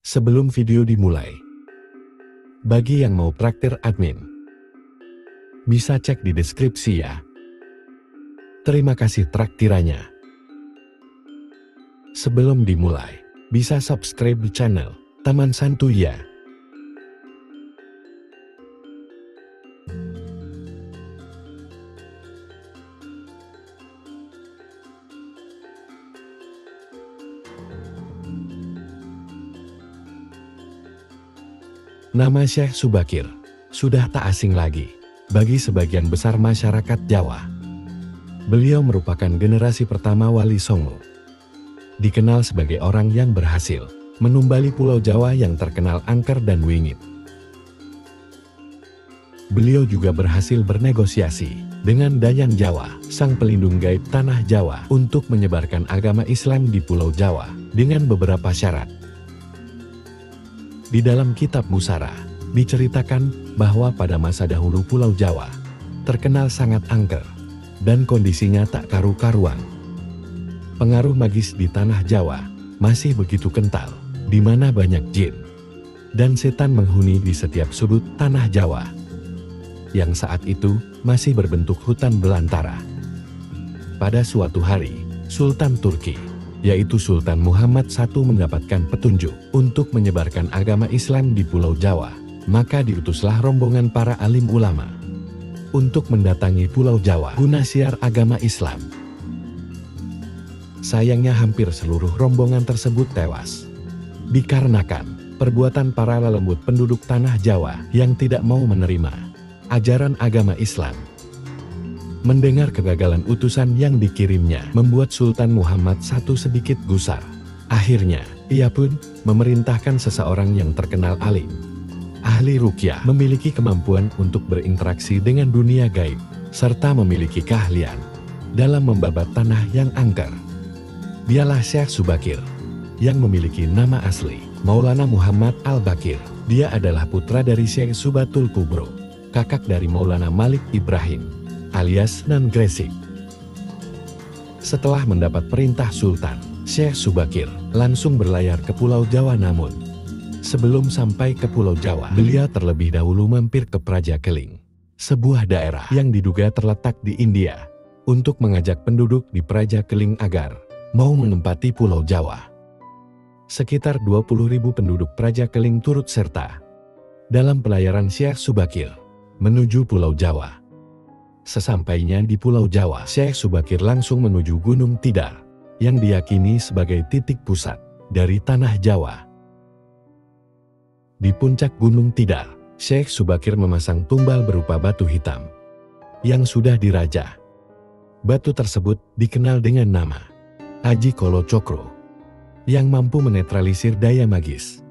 Sebelum video dimulai, bagi yang mau traktir admin, bisa cek di deskripsi ya. Terima kasih traktirannya. Sebelum dimulai, bisa subscribe channel Taman Santuy ya. Nama Syekh Subakir sudah tak asing lagi bagi sebagian besar masyarakat Jawa. Beliau merupakan generasi pertama Wali Songo. Dikenal sebagai orang yang berhasil menumbali Pulau Jawa yang terkenal angker dan wingit. Beliau juga berhasil bernegosiasi dengan Dayang Jawa, sang pelindung gaib tanah Jawa, untuk menyebarkan agama Islam di Pulau Jawa dengan beberapa syarat. Di dalam kitab Musara, diceritakan bahwa pada masa dahulu Pulau Jawa terkenal sangat angker dan kondisinya tak karu-karuan. Pengaruh magis di tanah Jawa masih begitu kental, di mana banyak jin dan setan menghuni di setiap sudut tanah Jawa, yang saat itu masih berbentuk hutan belantara. Pada suatu hari, Sultan Turki, yaitu Sultan Muhammad I, mendapatkan petunjuk untuk menyebarkan agama Islam di Pulau Jawa. Maka diutuslah rombongan para alim ulama untuk mendatangi Pulau Jawa guna siar agama Islam. Sayangnya hampir seluruh rombongan tersebut tewas dikarenakan perbuatan para lelembut penduduk tanah Jawa yang tidak mau menerima ajaran agama Islam. Mendengar kegagalan utusan yang dikirimnya membuat Sultan Muhammad I sedikit gusar. Akhirnya, ia pun memerintahkan seseorang yang terkenal alim, ahli ruqyah, memiliki kemampuan untuk berinteraksi dengan dunia gaib, serta memiliki keahlian dalam membabat tanah yang angker. Dialah Syekh Subakir, yang memiliki nama asli Maulana Muhammad Al-Bakir. Dia adalah putra dari Syekh Subatul Kubro, kakak dari Maulana Malik Ibrahim alias Nan Gresik. Setelah mendapat perintah Sultan, Syekh Subakir langsung berlayar ke Pulau Jawa. Namun, sebelum sampai ke Pulau Jawa, beliau terlebih dahulu mampir ke Praja Keling, sebuah daerah yang diduga terletak di India, untuk mengajak penduduk di Praja Keling agar mau menempati Pulau Jawa. Sekitar 20.000 penduduk Praja Keling turut serta dalam pelayaran Syekh Subakir menuju Pulau Jawa. Sesampainya di Pulau Jawa, Syekh Subakir langsung menuju Gunung Tidar, yang diyakini sebagai titik pusat dari tanah Jawa. Di puncak Gunung Tidar, Syekh Subakir memasang tumbal berupa batu hitam yang sudah dirajah. Batu tersebut dikenal dengan nama Aji Kolo Cokro, yang mampu menetralisir daya magis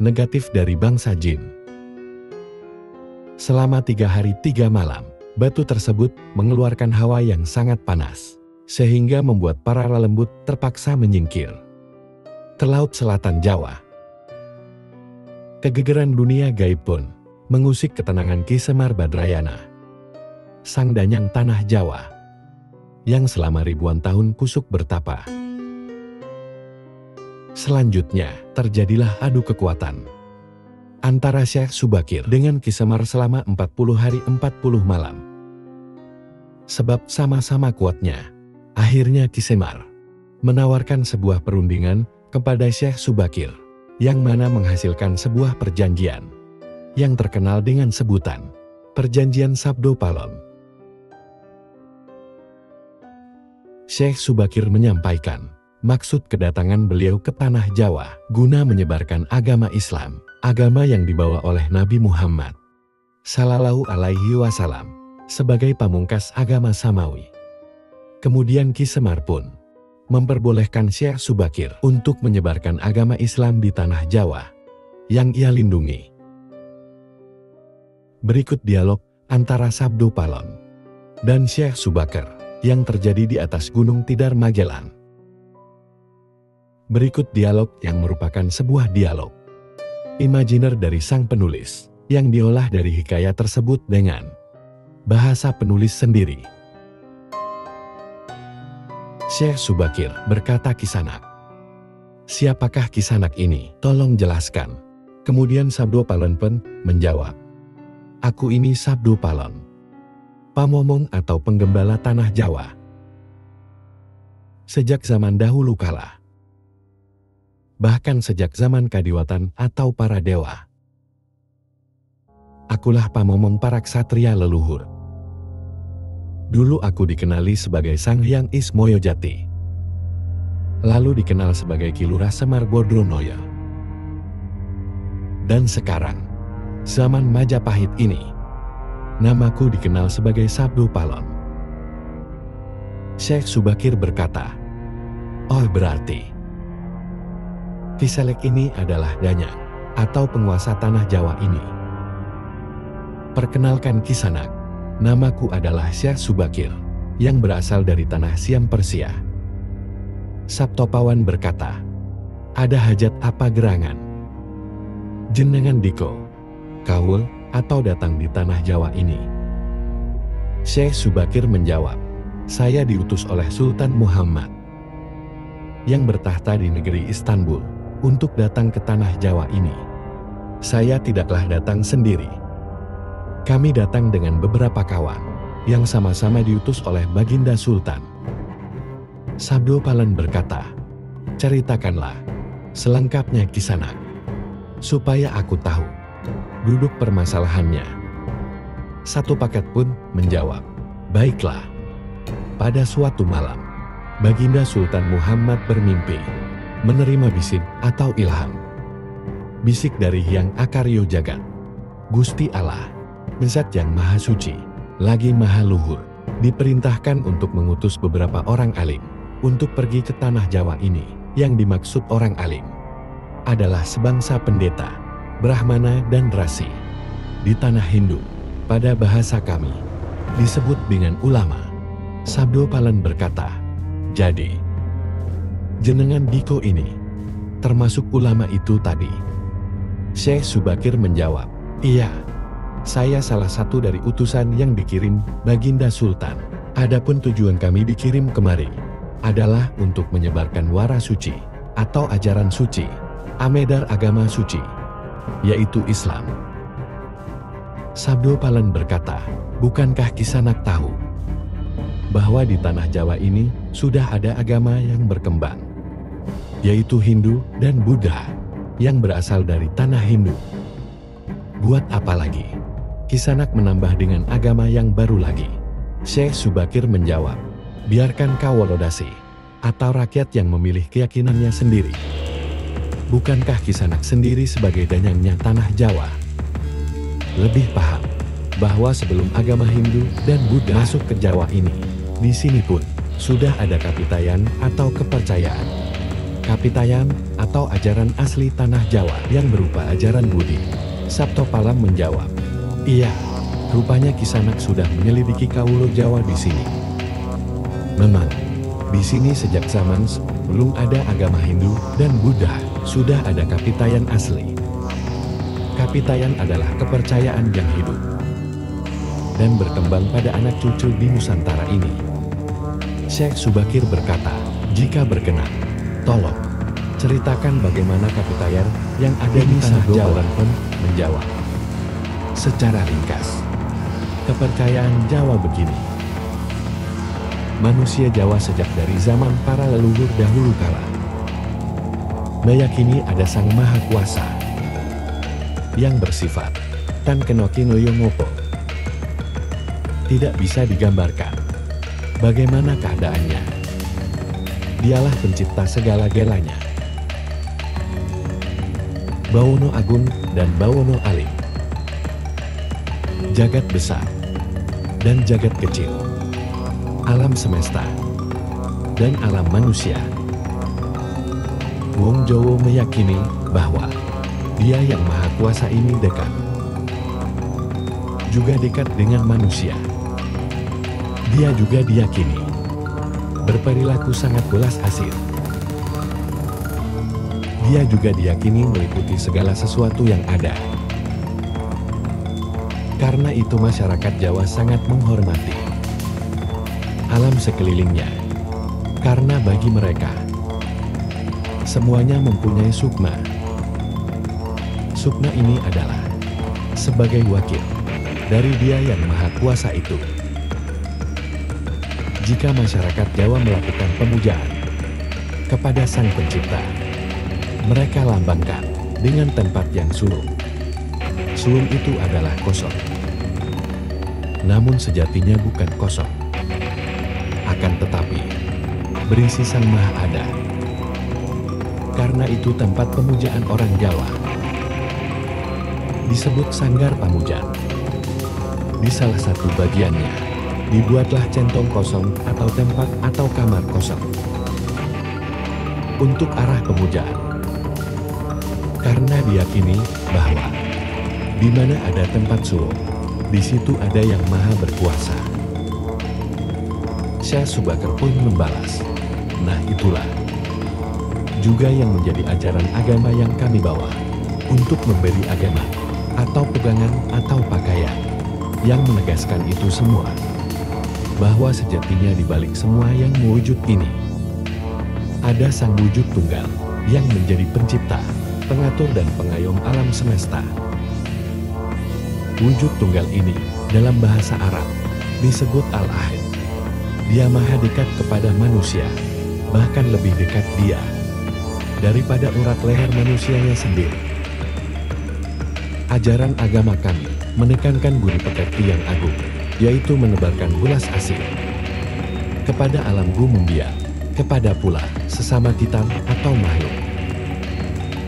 negatif dari bangsa jin. Selama 3 hari 3 malam, batu tersebut mengeluarkan hawa yang sangat panas, sehingga membuat para lelembut terpaksa menyingkir ke laut selatan Jawa. Kegegeran dunia gaib pun mengusik ketenangan Ki Semar Badrayana, sang danyang tanah Jawa, yang selama ribuan tahun kusuk bertapa. Selanjutnya, terjadilah adu kekuatan antara Syekh Subakir dengan Ki Semar selama 40 hari 40 malam. Sebab sama-sama kuatnya, akhirnya Ki Semar menawarkan sebuah perundingan kepada Syekh Subakir, yang mana menghasilkan sebuah perjanjian yang terkenal dengan sebutan Perjanjian Sabdo Palon. Syekh Subakir menyampaikan maksud kedatangan beliau ke tanah Jawa guna menyebarkan agama Islam, agama yang dibawa oleh Nabi Muhammad Sallallahu Alaihi Wasallam sebagai pamungkas agama Samawi. Kemudian Ki Semar pun memperbolehkan Syekh Subakir untuk menyebarkan agama Islam di tanah Jawa yang ia lindungi. Berikut dialog antara Sabdo Palon dan Syekh Subakir yang terjadi di atas Gunung Tidar, Magelang. Berikut dialog yang merupakan sebuah dialog imajiner dari sang penulis, yang diolah dari hikayat tersebut dengan bahasa penulis sendiri. Syekh Subakir berkata, "Kisanak, Siapakah Kisanak ini? Tolong jelaskan. Kemudian Sabdo Palonpen menjawab, aku ini Sabdo Palon, pamomong atau penggembala tanah Jawa. Sejak zaman dahulu kala, bahkan sejak zaman Kadiwatan atau para dewa, akulah pamomong para ksatria leluhur. Dulu aku dikenali sebagai Sang Hyang Ismoyojati, lalu dikenal sebagai Kilurah Semar Bodronoyo. Dan sekarang, zaman Majapahit ini, namaku dikenal sebagai Sabdo Palon. Syekh Subakir berkata, oh berarti Kiselek ini adalah Danyang atau penguasa tanah Jawa ini. Perkenalkan Kisanak, namaku adalah Syekh Subakir yang berasal dari tanah Siam Persia. Sabtopawan berkata, ada hajat apa gerangan? Jenengan diko, kaul atau datang di tanah Jawa ini? Syekh Subakir menjawab, saya diutus oleh Sultan Muhammad yang bertahta di negeri Istanbul untuk datang ke tanah Jawa ini. Saya tidaklah datang sendiri. Kami datang dengan beberapa kawan yang sama-sama diutus oleh Baginda Sultan. Sabdo Palon berkata, ceritakanlah selengkapnya Kisanak, supaya aku tahu duduk permasalahannya. Satu paket pun menjawab, baiklah. Pada suatu malam, Baginda Sultan Muhammad bermimpi, menerima bisik atau ilham. Bisik dari Hyang Akaryo Jagat, Gusti Allah, Zat yang Maha Suci, lagi Maha Luhur, diperintahkan untuk mengutus beberapa orang alim untuk pergi ke tanah Jawa ini. Yang dimaksud orang alim adalah sebangsa pendeta, brahmana dan rasi. Di tanah Hindu, pada bahasa kami, disebut dengan ulama. Sabdo Palon berkata, jadi, jenengan diko ini, termasuk ulama itu tadi? Syekh Subakir menjawab, iya, saya salah satu dari utusan yang dikirim Baginda Sultan. Adapun tujuan kami dikirim kemari, adalah untuk menyebarkan wara suci, atau ajaran suci, amedar agama suci, yaitu Islam. Sabdo Palon berkata, bukankah Kisanak tahu bahwa di tanah Jawa ini sudah ada agama yang berkembang, yaitu Hindu dan Buddha yang berasal dari tanah Hindu? Buat apa lagi Kisanak menambah dengan agama yang baru lagi? Syekh Subakir menjawab, biarkan Kawolodasi atau rakyat yang memilih keyakinannya sendiri. Bukankah Kisanak sendiri sebagai danyangnya tanah Jawa lebih paham bahwa sebelum agama Hindu dan Buddha masuk ke Jawa ini, di sini pun sudah ada kapitayan atau kepercayaan. Kapitayan atau ajaran asli tanah Jawa yang berupa ajaran Budi. Sabto Palon menjawab, iya, rupanya Kisanak sudah menyelidiki Kawulo Jawa di sini. Memang, di sini sejak zaman belum ada agama Hindu dan Buddha, sudah ada kapitayan asli. Kapitayan adalah kepercayaan yang hidup dan berkembang pada anak cucu di Nusantara ini. Syekh Subakir berkata, jika berkenan, tolong ceritakan bagaimana kapitayan yang ada di tanah Jawa. Pun menjawab, secara ringkas, kepercayaan Jawa begini. Manusia Jawa sejak dari zaman para leluhur dahulu kala meyakini ada Sang Maha Kuasa yang bersifat Tan Kenoki no Yomopo. Tidak bisa digambarkan bagaimana keadaannya. Dialah pencipta segala-galanya. Bawono Agung dan Bawono Alim, jagat besar dan jagat kecil, alam semesta dan alam manusia. Wong Jowo meyakini bahwa Dia yang Maha Kuasa ini dekat, juga dekat dengan manusia. Dia juga diyakini berperilaku sangat belas asih. Dia juga diyakini meliputi segala sesuatu yang ada. Karena itu masyarakat Jawa sangat menghormati alam sekelilingnya. Karena bagi mereka, semuanya mempunyai sukma. Sukma ini adalah sebagai wakil dari Dia yang Maha Kuasa itu. Jika masyarakat Jawa melakukan pemujaan kepada Sang Pencipta, mereka lambangkan dengan tempat yang sulung. Sulung itu adalah kosong. Namun sejatinya bukan kosong. Akan tetapi, berisi Sang Maha Ada. Karena itu tempat pemujaan orang Jawa disebut Sanggar Pamujan. Di salah satu bagiannya, dibuatlah centong kosong atau tempat atau kamar kosong untuk arah pemujaan. Karena diyakini bahwa di mana ada tempat sulung, di situ ada yang maha berkuasa. Syekh Subakir pun membalas, nah itulah juga yang menjadi ajaran agama yang kami bawa untuk memberi agama atau pegangan atau pakaian yang menegaskan itu semua. Bahwa sejatinya di balik semua yang mewujud ini, ada Sang Wujud Tunggal yang menjadi pencipta, pengatur dan pengayom alam semesta. Wujud Tunggal ini dalam bahasa Arab disebut Al-Ahad. Dia maha dekat kepada manusia, bahkan lebih dekat dia daripada urat leher manusianya sendiri. Ajaran agama kami menekankan budi pekerti yang agung, yaitu menebarkan belas asih kepada alam bumi, kepada pula sesama kita atau makhluk.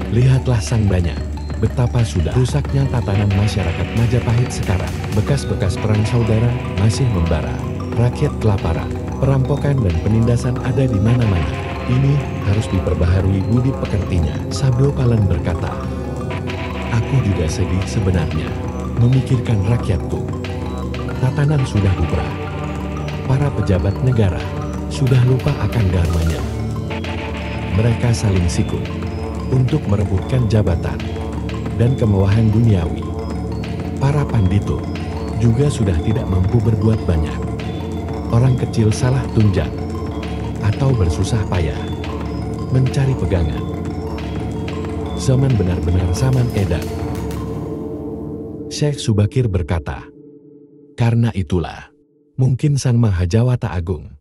Lihatlah sang banyak, betapa sudah rusaknya tatanan masyarakat Majapahit sekarang. Bekas-bekas perang saudara masih membara, rakyat kelaparan, perampokan dan penindasan ada di mana-mana. Ini harus diperbaharui budi pekertinya. Sabdo Palan berkata, aku juga sedih sebenarnya memikirkan rakyatku. Tatanan sudah bubrah. Para pejabat negara sudah lupa akan dharmanya. Mereka saling sikut untuk merebutkan jabatan dan kemewahan duniawi. Para pandito juga sudah tidak mampu berbuat banyak. Orang kecil salah tunjang atau bersusah payah mencari pegangan. Zaman benar-benar zaman edan. Syekh Subakir berkata, karena itulah, mungkin Sang Mahajawata Agung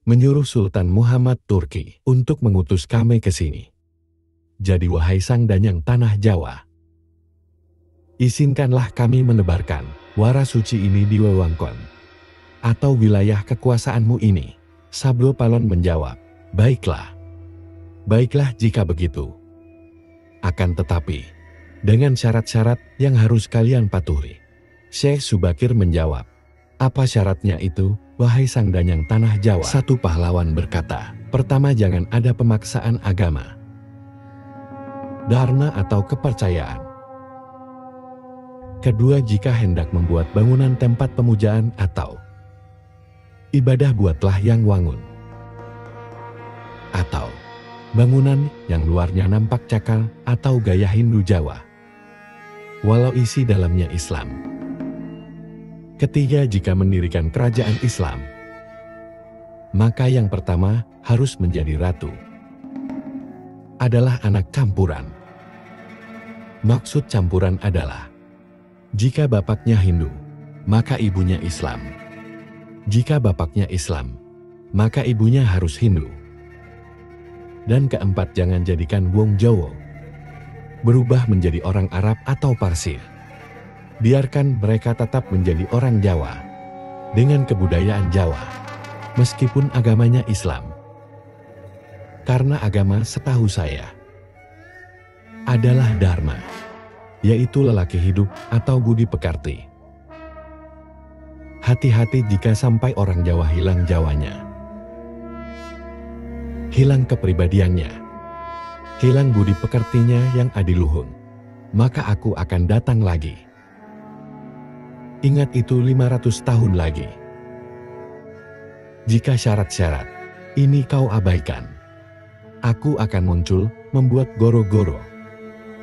menyuruh Sultan Muhammad Turki untuk mengutus kami ke sini. Jadi wahai Sang Danyang Tanah Jawa, izinkanlah kami menebarkan wara suci ini di wewengkon atau wilayah kekuasaanmu ini. Sabdo Palon menjawab, baiklah. Baiklah jika begitu. Akan tetapi, dengan syarat-syarat yang harus kalian patuhi. Syekh Subakir menjawab, apa syaratnya itu, wahai Sang Danyang Tanah Jawa? Satu pahlawan berkata, pertama jangan ada pemaksaan agama, dharma atau kepercayaan. Kedua, jika hendak membuat bangunan tempat pemujaan atau ibadah buatlah yang wangun. Atau bangunan yang luarnya nampak cakal atau gaya Hindu Jawa, walau isi dalamnya Islam. Ketiga, jika mendirikan kerajaan Islam, maka yang pertama harus menjadi ratu. Adalah anak campuran. Maksud campuran adalah, jika bapaknya Hindu, maka ibunya Islam. Jika bapaknya Islam, maka ibunya harus Hindu. Dan keempat, jangan jadikan wong Jawa berubah menjadi orang Arab atau Parsi. Biarkan mereka tetap menjadi orang Jawa dengan kebudayaan Jawa, meskipun agamanya Islam. Karena agama setahu saya adalah dharma, yaitu lelaki hidup atau budi pekerti. Hati-hati jika sampai orang Jawa hilang Jawanya, hilang kepribadiannya, hilang budi pekertinya yang adiluhung, maka aku akan datang lagi. Ingat itu 500 tahun lagi. Jika syarat-syarat ini kau abaikan, aku akan muncul membuat goro-goro.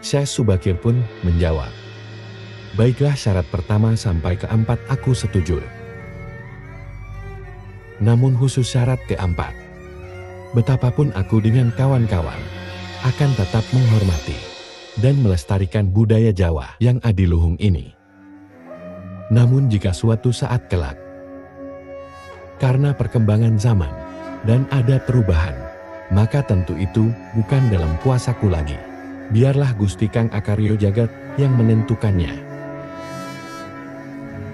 Syekh Subakir pun menjawab, baiklah, syarat pertama sampai keempat aku setuju. Namun khusus syarat keempat, betapapun aku dengan kawan-kawan akan tetap menghormati dan melestarikan budaya Jawa yang adiluhung ini. Namun jika suatu saat kelak, karena perkembangan zaman dan ada perubahan, maka tentu itu bukan dalam kuasaku lagi. Biarlah Gusti Kang Akaryo Jagat yang menentukannya.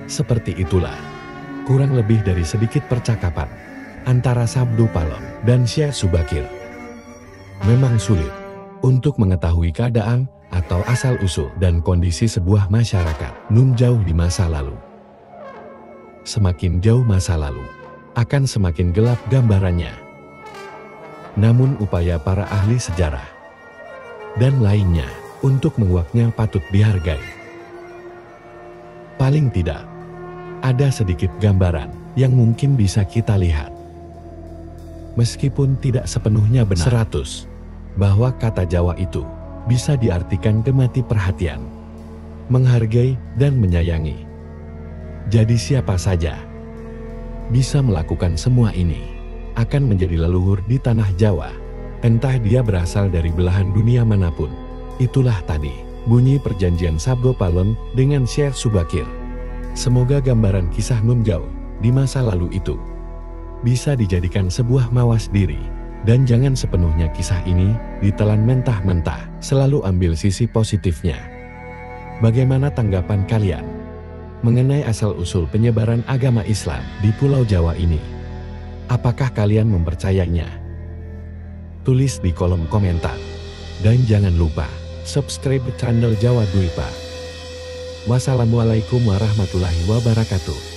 Seperti itulah kurang lebih dari sedikit percakapan antara Sabdo Palon dan Syekh Subakir. Memang sulit untuk mengetahui keadaan atau asal-usul dan kondisi sebuah masyarakat nun jauh di masa lalu. Semakin jauh masa lalu, akan semakin gelap gambarannya. Namun upaya para ahli sejarah dan lainnya untuk menguaknya patut dihargai. Paling tidak, ada sedikit gambaran yang mungkin bisa kita lihat. Meskipun tidak sepenuhnya benar 100, bahwa kata Jawa itu bisa diartikan gemati perhatian, menghargai dan menyayangi. Jadi siapa saja bisa melakukan semua ini akan menjadi leluhur di tanah Jawa, entah dia berasal dari belahan dunia manapun. Itulah tadi bunyi perjanjian Sabdo Palon dengan Syekh Subakir. Semoga gambaran kisah Nun Jauh di masa lalu itu bisa dijadikan sebuah mawas diri, dan jangan sepenuhnya kisah ini ditelan mentah-mentah, selalu ambil sisi positifnya. Bagaimana tanggapan kalian mengenai asal-usul penyebaran agama Islam di Pulau Jawa ini? Apakah kalian mempercayainya? Tulis di kolom komentar. Dan jangan lupa subscribe channel Jawa Dwipa. Wassalamualaikum warahmatullahi wabarakatuh.